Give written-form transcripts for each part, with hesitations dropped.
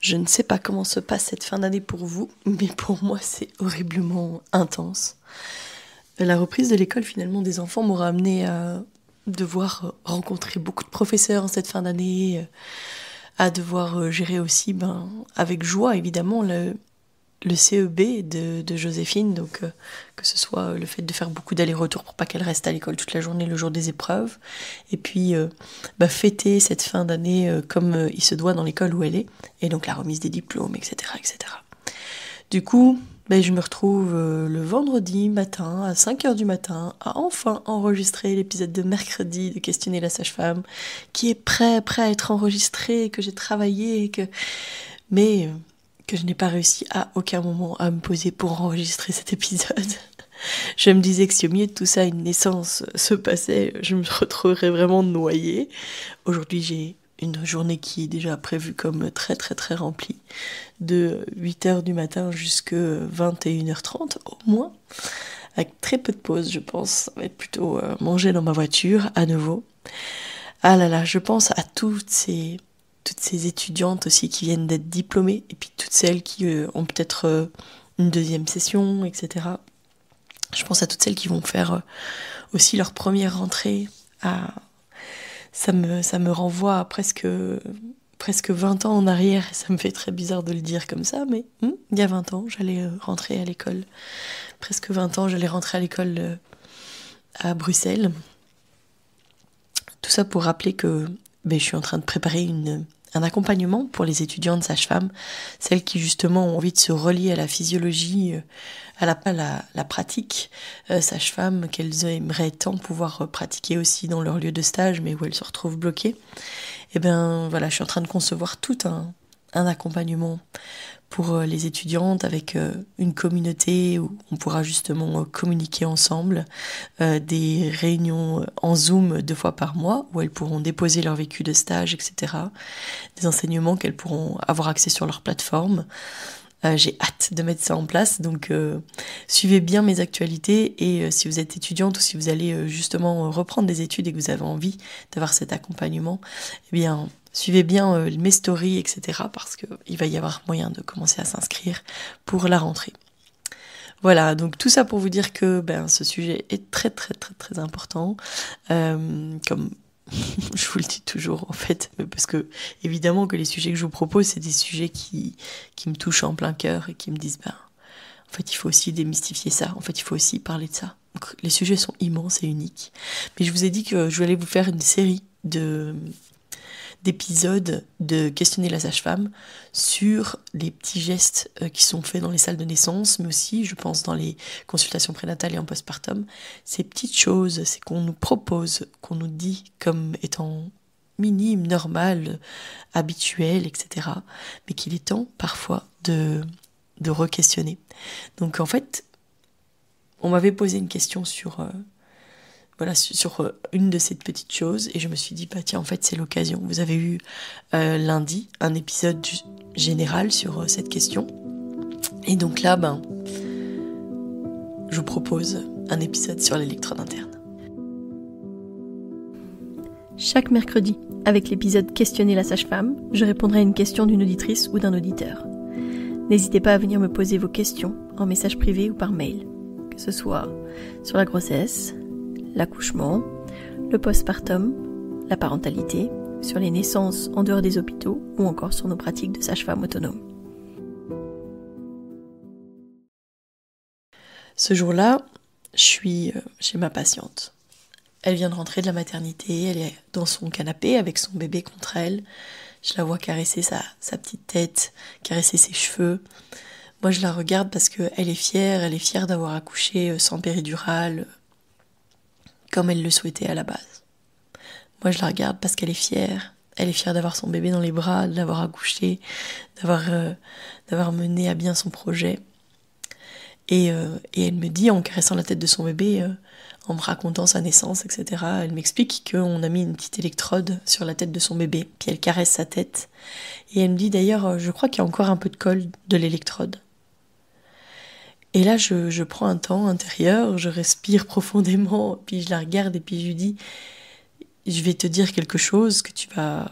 Je ne sais pas comment se passe cette fin d'année pour vous, mais pour moi c'est horriblement intense. La reprise de l'école finalement des enfants m'aura amené à devoir rencontrer beaucoup de professeurs en cette fin d'année, à devoir gérer aussi, avec joie évidemment, le CEB de Joséphine, donc que ce soit le fait de faire beaucoup d'allers-retours pour pas qu'elle reste à l'école toute la journée le jour des épreuves, et puis fêter cette fin d'année comme il se doit dans l'école où elle est, et donc la remise des diplômes, etc. etc. Du coup, je me retrouve le vendredi matin à 5h du matin à enfin enregistrer l'épisode de mercredi de Questionner la sage-femme, qui est prêt à être enregistré, que j'ai travaillé, mais que je n'ai pas réussi à aucun moment à me poser pour enregistrer cet épisode. Je me disais que si au milieu de tout ça une naissance se passait, je me retrouverais vraiment noyée. Aujourd'hui, j'ai une journée qui est déjà prévue comme très très très remplie, de 8h du matin jusqu'à 21h30 au moins, avec très peu de pauses, je pense. Ça va être plutôt manger dans ma voiture à nouveau. Ah là là, je pense à toutes ces étudiantes aussi qui viennent d'être diplômées, et puis toutes celles qui ont peut-être une deuxième session, etc. Je pense à toutes celles qui vont faire aussi leur première rentrée. Ça me renvoie à presque 20 ans en arrière, et ça me fait très bizarre de le dire comme ça, mais il y a 20 ans, j'allais rentrer à l'école. Presque 20 ans, j'allais rentrer à l'école à Bruxelles. Tout ça pour rappeler que je suis en train de préparer un accompagnement pour les étudiantes sages-femmes, celles qui justement ont envie de se relier à la physiologie, à la pratique sage-femme, qu'elles aimeraient tant pouvoir pratiquer aussi dans leur lieu de stage, mais où elles se retrouvent bloquées. Et voilà, je suis en train de concevoir tout un accompagnement pour les étudiantes, avec une communauté où on pourra justement communiquer ensemble, des réunions en Zoom 2 fois par mois où elles pourront déposer leur vécu de stage, etc. Des enseignements qu'elles pourront avoir accès sur leur plateforme. J'ai hâte de mettre ça en place, donc suivez bien mes actualités, et si vous êtes étudiante ou si vous allez justement reprendre des études et que vous avez envie d'avoir cet accompagnement, suivez bien mes stories, etc. parce qu'il va y avoir moyen de commencer à s'inscrire pour la rentrée. Voilà, donc tout ça pour vous dire que ce sujet est très très très très important, comme je vous le dis toujours en fait, parce que évidemment que les sujets que je vous propose, c'est des sujets qui me touchent en plein cœur et qui me disent en fait il faut aussi démystifier ça, en fait il faut aussi parler de ça. Donc les sujets sont immenses et uniques. Mais je vous ai dit que je voulais vous faire une série d'épisodes de Questionner la sage-femme sur les petits gestes qui sont faits dans les salles de naissance, mais aussi, je pense, dans les consultations prénatales et en postpartum. Ces petites choses, c'est qu'on nous propose, qu'on nous dit comme étant minimes, normales, habituelles, etc. Mais qu'il est temps, parfois, de re-questionner. Donc, en fait, on m'avait posé une question sur une de ces petites choses, et je me suis dit tiens, en fait c'est l'occasion. Vous avez eu lundi un épisode général sur cette question, et donc là je vous propose un épisode sur l'électrode interne. Chaque mercredi, avec l'épisode Questionner la sage-femme, je répondrai à une question d'une auditrice ou d'un auditeur. N'hésitez pas à venir me poser vos questions en message privé ou par mail, que ce soit sur la grossesse, l'accouchement, le postpartum, la parentalité, sur les naissances en dehors des hôpitaux ou encore sur nos pratiques de sage-femme autonome. Ce jour-là, je suis chez ma patiente. Elle vient de rentrer de la maternité, elle est dans son canapé avec son bébé contre elle. Je la vois caresser sa petite tête, caresser ses cheveux. Moi, je la regarde parce qu'elle est fière d'avoir accouché sans péridurale, comme elle le souhaitait à la base. Moi, je la regarde parce qu'elle est fière. Elle est fière d'avoir son bébé dans les bras, de l'avoir accouché, d'avoir mené à bien son projet. Et elle me dit, en caressant la tête de son bébé, en me racontant sa naissance, etc., elle m'explique qu'on a mis une petite électrode sur la tête de son bébé, puis elle caresse sa tête. Et elle me dit d'ailleurs, je crois qu'il y a encore un peu de colle de l'électrode. Et là, je prends un temps intérieur, je respire profondément, puis je la regarde et puis je lui dis, je vais te dire quelque chose que tu vas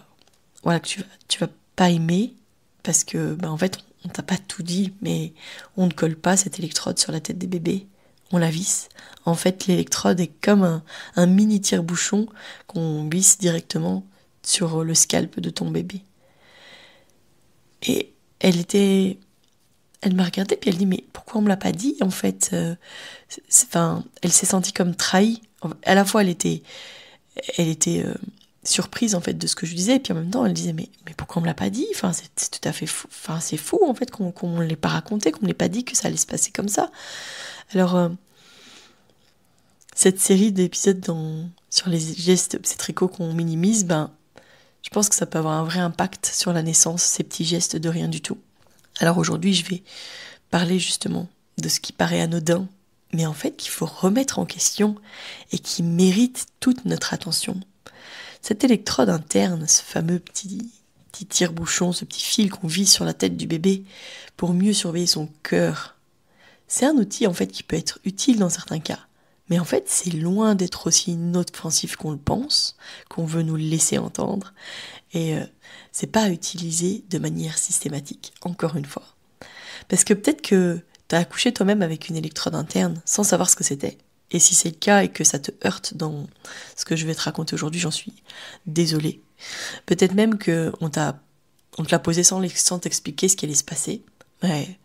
pas aimer, parce que en fait on t'a pas tout dit, mais on ne colle pas cette électrode sur la tête des bébés, on la visse. En fait l'électrode est comme un mini tire-bouchon qu'on visse directement sur le scalp de ton bébé. Et elle m'a regardée puis elle dit mais pourquoi on me l'a pas dit en fait elle s'est sentie comme trahie. À la fois elle était surprise en fait de ce que je disais et puis en même temps elle disait mais pourquoi on me l'a pas dit, c'est tout à fait fou, c'est fou en fait qu'on me l'ait pas raconté, qu'on me l'ait pas dit que ça allait se passer comme ça. Alors cette série d'épisodes sur les gestes obstétricaux qu'on minimise, je pense que ça peut avoir un vrai impact sur la naissance, ces petits gestes de rien du tout. Alors aujourd'hui, je vais parler justement de ce qui paraît anodin, mais en fait qu'il faut remettre en question et qui mérite toute notre attention. Cette électrode interne, ce fameux petit tire-bouchon, ce petit fil qu'on visse sur la tête du bébé pour mieux surveiller son cœur, c'est un outil en fait qui peut être utile dans certains cas. Mais en fait, c'est loin d'être aussi inoffensif qu'on le pense, qu'on veut nous le laisser entendre. Et c'est pas à utiliser de manière systématique, encore une fois. Parce que peut-être que t'as accouché toi-même avec une électrode interne sans savoir ce que c'était. Et si c'est le cas et que ça te heurte dans ce que je vais te raconter aujourd'hui, j'en suis désolée. Peut-être même qu'on te l'a posé sans t'expliquer ce qui allait se passer. Ouais.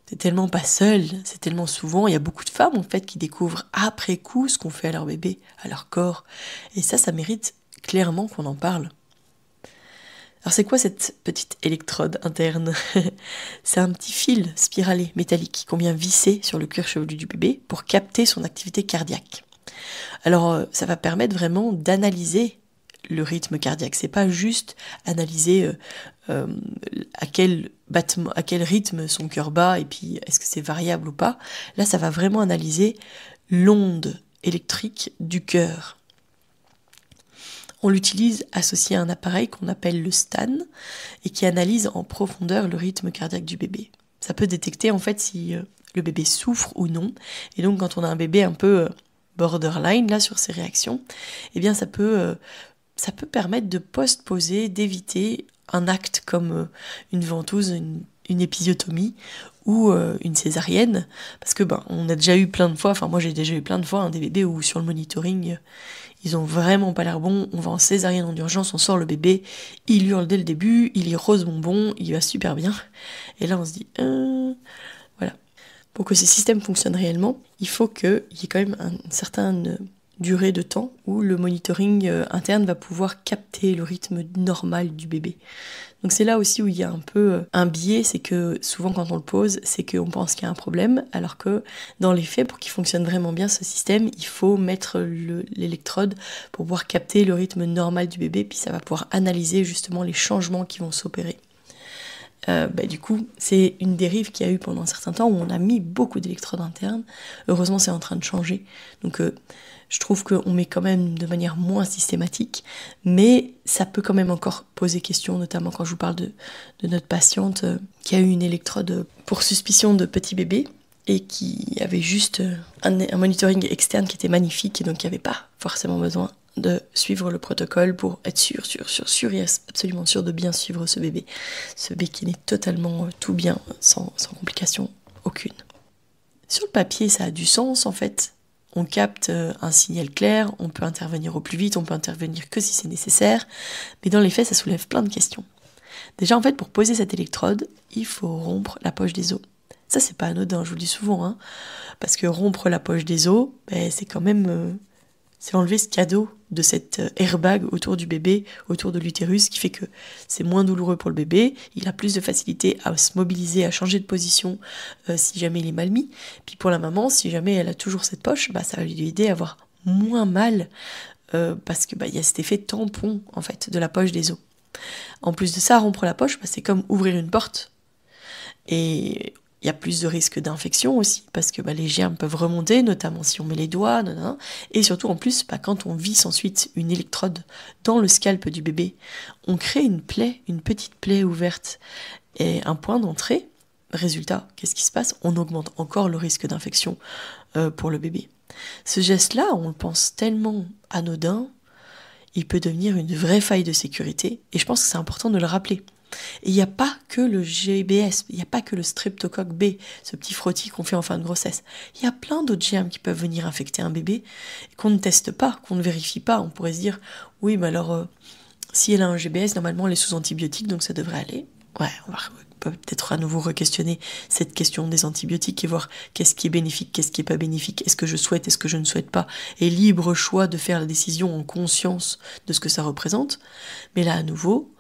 T'es tellement pas seule, c'est tellement souvent, il y a beaucoup de femmes en fait qui découvrent après coup ce qu'on fait à leur bébé, à leur corps. Et ça mérite clairement qu'on en parle. Alors c'est quoi cette petite électrode interne? C'est un petit fil spiralé métallique qu'on vient visser sur le cuir chevelu du bébé pour capter son activité cardiaque. Alors ça va permettre vraiment d'analyser le rythme cardiaque. C'est pas juste analyser à quel rythme son cœur bat et puis est-ce que c'est variable ou pas. Là, ça va vraiment analyser l'onde électrique du cœur. On l'utilise associé à un appareil qu'on appelle le STAN et qui analyse en profondeur le rythme cardiaque du bébé. Ça peut détecter en fait si le bébé souffre ou non. Et donc quand on a un bébé un peu borderline là sur ses réactions, eh bien ça peut permettre de postposer, d'éviter un acte comme une ventouse, une épisiotomie ou une césarienne. Parce que on a déjà eu plein de fois, moi j'ai déjà eu plein de fois des bébés où sur le monitoring, ils ont vraiment pas l'air bons, on va en césarienne en urgence, on sort le bébé, il hurle dès le début, il est rose bonbon, il va super bien. Et là on se dit, voilà. Pour que ces systèmes fonctionnent réellement, il faut qu'il y ait quand même une certaine durée de temps où le monitoring interne va pouvoir capter le rythme normal du bébé. Donc c'est là aussi où il y a un peu un biais, c'est que souvent quand on le pose, c'est qu'on pense qu'il y a un problème, alors que dans les faits, pour qu'il fonctionne vraiment bien ce système, il faut mettre l'électrode pour pouvoir capter le rythme normal du bébé, puis ça va pouvoir analyser justement les changements qui vont s'opérer. Du coup, c'est une dérive qu'il y a eu pendant un certain temps où on a mis beaucoup d'électrodes internes. Heureusement, c'est en train de changer. Donc, je trouve qu'on met quand même de manière moins systématique, mais ça peut quand même encore poser question, notamment quand je vous parle de notre patiente qui a eu une électrode pour suspicion de petit bébé et qui avait juste un monitoring externe qui était magnifique et donc qui n'avait pas forcément besoin de suivre le protocole pour être sûr et absolument sûr de bien suivre ce bébé qui naît totalement tout bien, sans complication aucune. Sur le papier, ça a du sens en fait. On capte un signal clair, on peut intervenir au plus vite, on peut intervenir que si c'est nécessaire, mais dans les faits, ça soulève plein de questions. Déjà, en fait, pour poser cette électrode, il faut rompre la poche des os. Ça, c'est pas anodin, je vous le dis souvent, parce que rompre la poche des os, c'est quand même... c'est enlever ce cadeau de cet airbag autour du bébé, autour de l'utérus, qui fait que c'est moins douloureux pour le bébé, il a plus de facilité à se mobiliser, à changer de position si jamais il est mal mis. Puis pour la maman, si jamais elle a toujours cette poche, ça va lui aider à avoir moins mal, parce que y a cet effet tampon en fait de la poche des os. En plus de ça, rompre la poche, c'est comme ouvrir une porte. Et il y a plus de risques d'infection aussi, parce que les germes peuvent remonter, notamment si on met les doigts, et surtout en plus, quand on visse ensuite une électrode dans le scalp du bébé, on crée une petite plaie ouverte et un point d'entrée. Résultat, qu'est-ce qui se passe? On augmente encore le risque d'infection pour le bébé. Ce geste-là, on le pense tellement anodin, il peut devenir une vraie faille de sécurité, et je pense que c'est important de le rappeler. Et il n'y a pas que le GBS, il n'y a pas que le streptocoque B, ce petit frottis qu'on fait en fin de grossesse. Il y a plein d'autres germes qui peuvent venir infecter un bébé, qu'on ne teste pas, qu'on ne vérifie pas. On pourrait se dire, oui, mais alors, si elle a un GBS, normalement elle est sous antibiotiques, donc ça devrait aller. Ouais, on peut peut-être à nouveau re-questionner cette question des antibiotiques et voir qu'est-ce qui est bénéfique, qu'est-ce qui est pas bénéfique, est-ce que je souhaite, est-ce que je ne souhaite pas, et libre choix de faire la décision en conscience de ce que ça représente. Mais là, à nouveau,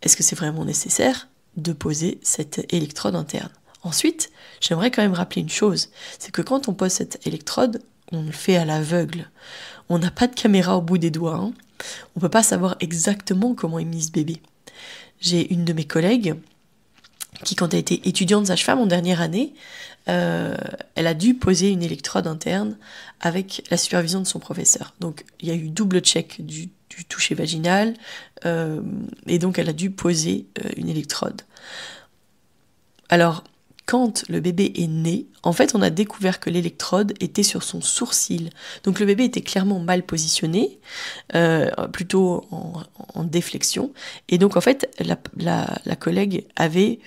est-ce que c'est vraiment nécessaire de poser cette électrode interne? Ensuite, j'aimerais quand même rappeler une chose, c'est que quand on pose cette électrode, on le fait à l'aveugle. On n'a pas de caméra au bout des doigts, hein. On peut pas savoir exactement comment est mis ce bébé. J'ai une de mes collègues qui, quand elle était étudiante sage-femme en dernière année, elle a dû poser une électrode interne avec la supervision de son professeur. Donc il y a eu double check du toucher vaginal, et donc elle a dû poser une électrode. Alors, quand le bébé est né, en fait, on a découvert que l'électrode était sur son sourcil. Donc le bébé était clairement mal positionné, plutôt en déflexion. Et donc, en fait, la collègue avait,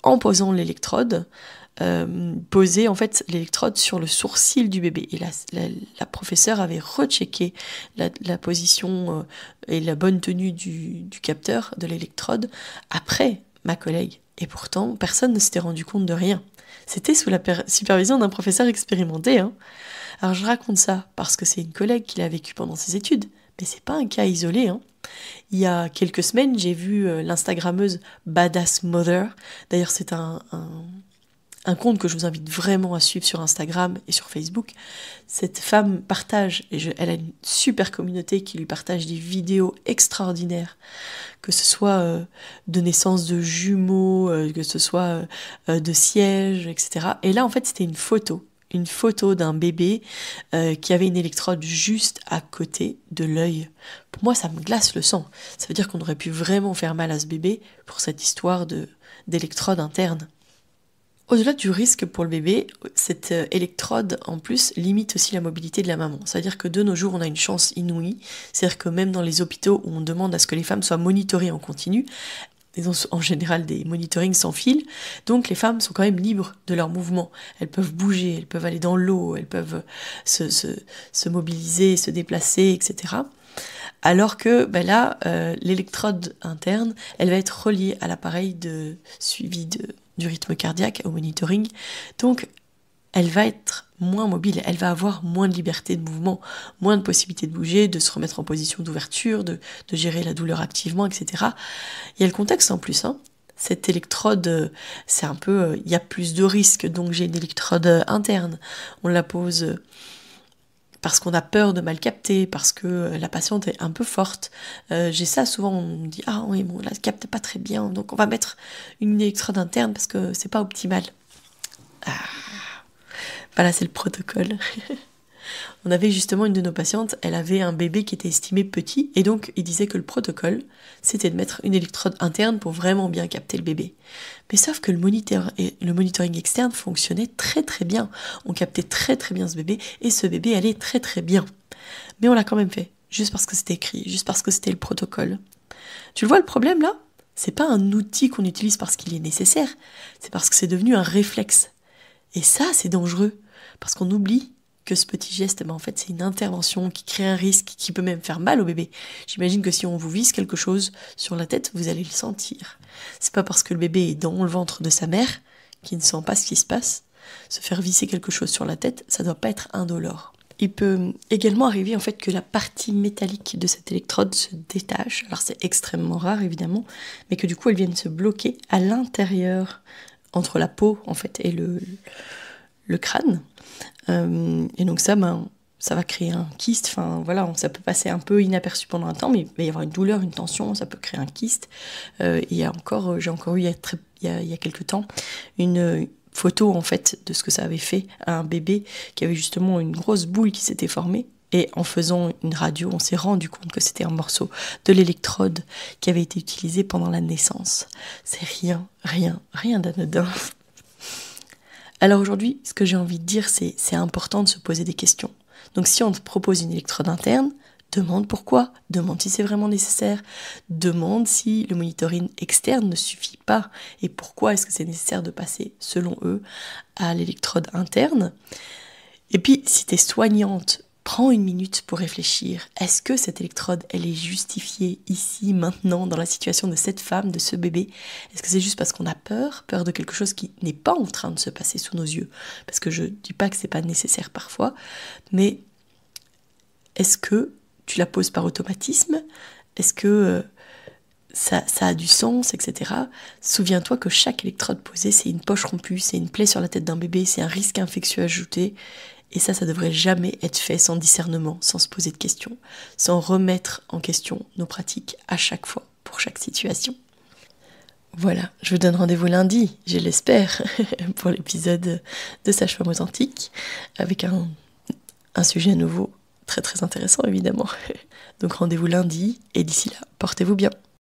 en posant l'électrode, posé en fait l'électrode sur le sourcil du bébé. Et la professeure avait rechecké la position et la bonne tenue du capteur de l'électrode après ma collègue. Et pourtant, personne ne s'était rendu compte de rien. C'était sous la supervision d'un professeur expérimenté, hein. Alors je raconte ça parce que c'est une collègue qui l'a vécu pendant ses études, mais c'est pas un cas isolé, hein. Il y a quelques semaines, j'ai vu l'Instagrammeuse Badass Mother. D'ailleurs, c'est un compte que je vous invite vraiment à suivre sur Instagram et sur Facebook. Cette femme partage, elle a une super communauté qui lui partage des vidéos extraordinaires, que ce soit de naissance de jumeaux, que ce soit de sièges, etc. Et là, en fait, c'était une photo d'un bébé qui avait une électrode juste à côté de l'œil. Pour moi, ça me glace le sang. Ça veut dire qu'on aurait pu vraiment faire mal à ce bébé pour cette histoire d'électrode interne. Au-delà du risque pour le bébé, cette électrode, en plus, limite aussi la mobilité de la maman. C'est-à-dire que de nos jours, on a une chance inouïe. C'est-à-dire que même dans les hôpitaux où on demande à ce que les femmes soient monitorées en continu, ils ont en général des monitorings sans fil, donc les femmes sont quand même libres de leurs mouvements. Elles peuvent bouger, elles peuvent aller dans l'eau, elles peuvent se mobiliser, se déplacer, etc. Alors que là, l'électrode interne, elle va être reliée à l'appareil de suivi du rythme cardiaque, au monitoring. Donc, elle va être moins mobile, elle va avoir moins de liberté de mouvement, moins de possibilité de bouger, de se remettre en position d'ouverture, de gérer la douleur activement, etc. Il y a le contexte en plus, hein. Cette électrode, c'est un peu, il y a plus de risques, donc j'ai une électrode interne. On la pose parce qu'on a peur de mal capter, parce que la patiente est un peu forte. J'ai ça souvent, on me dit « Ah oui, bon, là, elle capte pas très bien, donc on va mettre une électrode interne parce que c'est pas optimal. » Voilà, c'est le protocole. On avait justement une de nos patientes, elle avait un bébé qui était estimé petit, et donc il disait que le protocole, c'était de mettre une électrode interne pour vraiment bien capter le bébé. Mais sauf que le monitoring externe fonctionnait très très bien. On captait très très bien ce bébé, et ce bébé allait très très bien. Mais on l'a quand même fait, juste parce que c'était écrit, juste parce que c'était le protocole. Tu le vois le problème là ? C'est pas un outil qu'on utilise parce qu'il est nécessaire, c'est parce que c'est devenu un réflexe. Et ça, c'est dangereux, parce qu'on oublie que ce petit geste, en fait, c'est une intervention qui crée un risque, qui peut même faire mal au bébé. J'imagine que si on vous visse quelque chose sur la tête, vous allez le sentir. C'est pas parce que le bébé est dans le ventre de sa mère qu'il ne sent pas ce qui se passe. Se faire visser quelque chose sur la tête, ça doit pas être indolore. Il peut également arriver en fait que la partie métallique de cette électrode se détache. Alors c'est extrêmement rare évidemment, mais que du coup elle vienne se bloquer à l'intérieur entre la peau en fait et le crâne. Et donc ça va créer un kyste. Enfin voilà, ça peut passer un peu inaperçu pendant un temps, mais il va y avoir une douleur, une tension, ça peut créer un kyste. J'ai encore eu il y a quelques temps une photo en fait de ce que ça avait fait à un bébé qui avait justement une grosse boule qui s'était formée. Et en faisant une radio, on s'est rendu compte que c'était un morceau de l'électrode qui avait été utilisé pendant la naissance. C'est rien d'anodin. Alors aujourd'hui, ce que j'ai envie de dire, c'est important de se poser des questions. Donc si on te propose une électrode interne, demande pourquoi, demande si c'est vraiment nécessaire, demande si le monitoring externe ne suffit pas et pourquoi est-ce que c'est nécessaire de passer, selon eux, à l'électrode interne. Et puis, si tu es soignante, prends une minute pour réfléchir. Est-ce que cette électrode, elle est justifiée ici, maintenant, dans la situation de cette femme, de ce bébé? Est-ce que c'est juste parce qu'on a peur de quelque chose qui n'est pas en train de se passer sous nos yeux? Parce que je ne dis pas que c'est pas nécessaire parfois, mais est-ce que tu la poses par automatisme? Est-ce que ça a du sens, etc. Souviens-toi que chaque électrode posée, c'est une poche rompue, c'est une plaie sur la tête d'un bébé, c'est un risque infectieux ajouté. Et ça devrait jamais être fait sans discernement, sans se poser de questions, sans remettre en question nos pratiques à chaque fois, pour chaque situation. Voilà, je vous donne rendez-vous lundi, je l'espère, pour l'épisode de Sage-Femme Authentique, avec un sujet nouveau, très très intéressant évidemment. Donc rendez-vous lundi, et d'ici là, portez-vous bien.